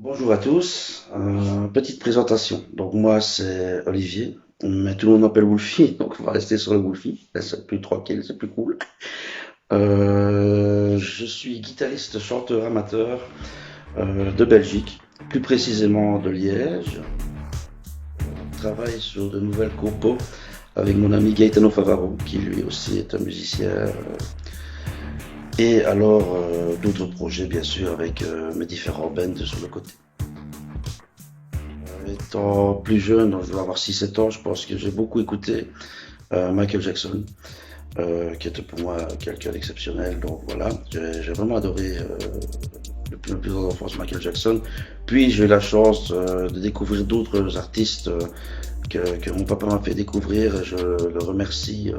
Bonjour à tous. Petite présentation. Donc moi c'est Olivier, mais tout le monde m'appelle Wolfie, donc on va rester sur le Wolfie. Là, c'est plus tranquille, c'est plus cool. Je suis guitariste, chanteur amateur de Belgique, plus précisément de Liège. Je travaille sur de nouvelles compos avec mon ami Gaetano Favaro, qui lui aussi est un musicien. Et alors d'autres projets bien sûr avec mes différents bands sur le côté. Étant plus jeune, donc je dois avoir 6 7 ans, je pense que j'ai beaucoup écouté Michael Jackson, qui était pour moi quelqu'un d'exceptionnel. Donc voilà, j'ai vraiment adoré depuis ma plus grande enfance Michael Jackson. Puis j'ai eu la chance de découvrir d'autres artistes que mon papa m'a fait découvrir. Et je le remercie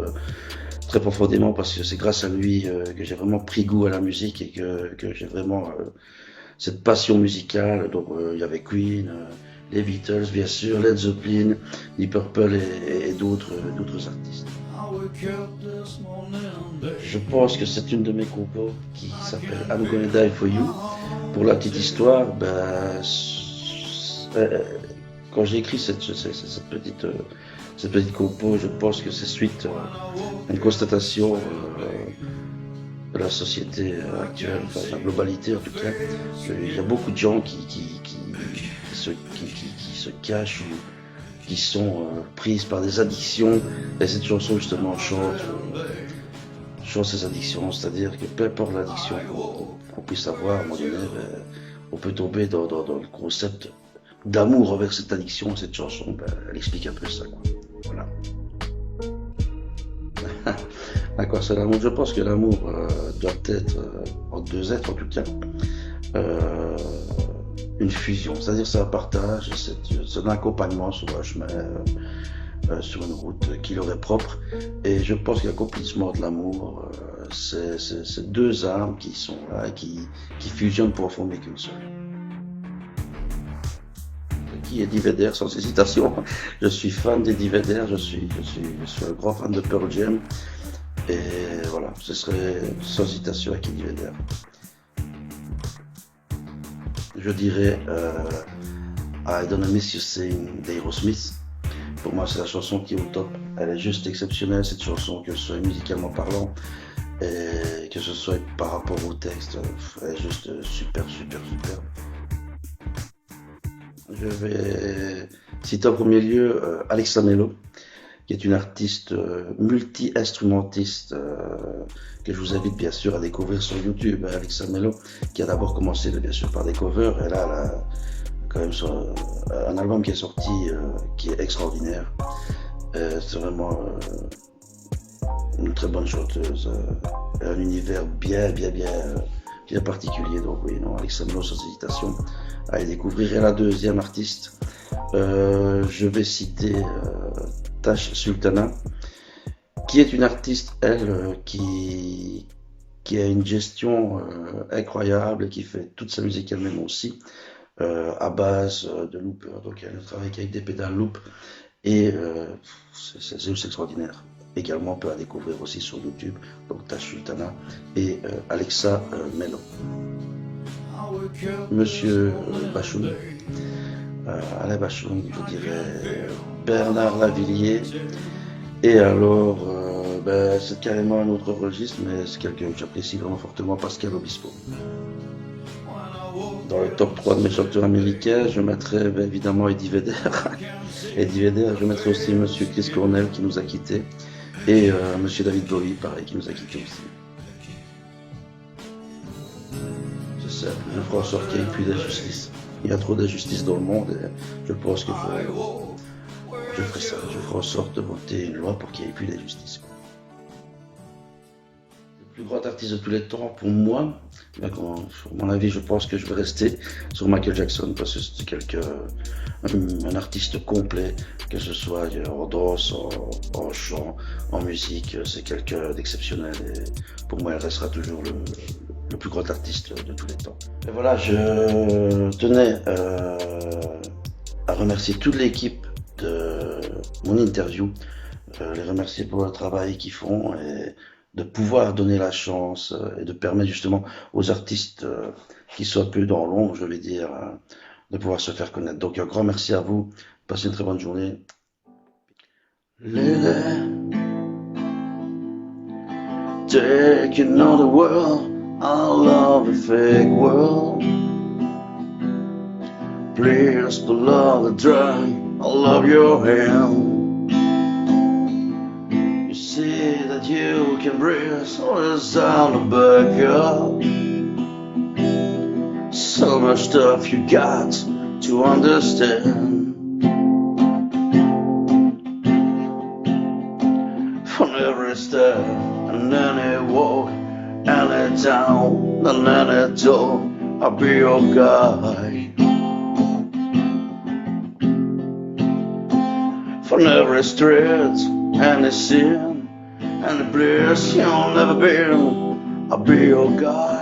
très profondément parce que c'est grâce à lui que j'ai vraiment pris goût à la musique et que j'ai vraiment cette passion musicale. Donc il y avait Queen, les Beatles bien sûr, Led Zeppelin, Deep Purple et d'autres artistes. Je pense que c'est une de mes compos qui s'appelle I'm Gonna Die For You. Pour la petite histoire, quand j'ai écrit cette petite compo, je pense que c'est suite à une constatation de la société actuelle, enfin de la globalité en tout cas. Il y a beaucoup de gens qui se cachent ou qui sont prises par des addictions. Et cette chanson justement chante ces addictions, c'est-à-dire que peu importe l'addiction qu'on puisse avoir, à un moment donné, on peut tomber dans le concept d'amour envers cette addiction. Cette chanson, elle explique un peu ça, quoi. Voilà. À quoi c'est l'amour? Je pense que l'amour doit être, entre deux êtres en tout cas, euh, une fusion. C'est-à-dire c'est un partage, c'est un accompagnement sur un chemin, sur une route qui leur est propre. Et je pense que l'accomplissement de l'amour, c'est deux âmes qui sont là, qui fusionnent pour en former qu'une seule. Qui est Eddie Vedder sans hésitation? Je suis fan d'Eddie Vedder, je suis un grand fan de Pearl Jam. Et voilà, ce serait sans hésitation avec Eddie Vedder. Je dirais I Don't Miss You Sing d'Aerosmith. Pour moi, c'est la chanson qui est au top. Elle est juste exceptionnelle, cette chanson, que ce soit musicalement parlant et que ce soit par rapport au texte. Elle est juste super, super, super. Je vais citer en premier lieu Alexa Mello, qui est une artiste multi-instrumentiste que je vous invite bien sûr à découvrir sur YouTube. Alexa Mello, qui a d'abord commencé bien sûr par des covers, et là elle a quand même un album qui est sorti qui est extraordinaire. C'est vraiment une très bonne chanteuse, un univers bien particulier. Donc oui, non, Alexa Mello sans hésitation à y découvrir. Et la deuxième artiste, je vais citer Tash Sultana, qui est une artiste, elle, qui a une gestion incroyable et qui fait toute sa musique elle-même aussi, à base de looper. Donc elle travaille avec des pédales loop et c'est juste extraordinaire. Également, on peut la découvrir aussi sur YouTube, donc Tash Sultana et Alexa Mello. Monsieur Bachoun, Alain Bachoun, je dirais Bernard Lavillier. Et alors, c'est carrément un autre registre, mais c'est quelqu'un que j'apprécie vraiment fortement, Pascal Obispo. Dans le top 3 de mes chanteurs américains, je mettrais évidemment Eddie Vedder. Eddie Vedder, je mettrais aussi Monsieur Chris Cornell qui nous a quittés. Et Monsieur David Bowie, pareil, qui nous a quittés aussi. C'est ça, je ferai en sorte qu'il n'y ait plus d'injustice. Il y a trop d'injustice dans le monde et je pense que je ferai ça. Je ferai en sorte de voter une loi pour qu'il n'y ait plus d'injustice. Le plus grand artiste de tous les temps, pour moi, pour mon avis, je pense que je vais rester sur Michael Jackson parce que c'est un artiste complet, que ce soit en danse, en chant, en musique, c'est quelqu'un d'exceptionnel et pour moi, il restera toujours le plus grand artiste de tous les temps. Et voilà, je tenais à remercier toute l'équipe de mon interview, les remercier pour le travail qu'ils font et de pouvoir donner la chance et de permettre justement aux artistes qui sont un peu dans l'ombre, je vais dire, de pouvoir se faire connaître. Donc un grand merci à vous, passez une très bonne journée. Lady, taking on the world, I love a fake world. Please pull out the drum, I love your hand. You see that you can breathe, so it's down the back up. So much stuff you got to understand. From every step and any walk, any town and any door, I'll be your guide. From every street, any sin, any place you'll never been, I'll be your guide.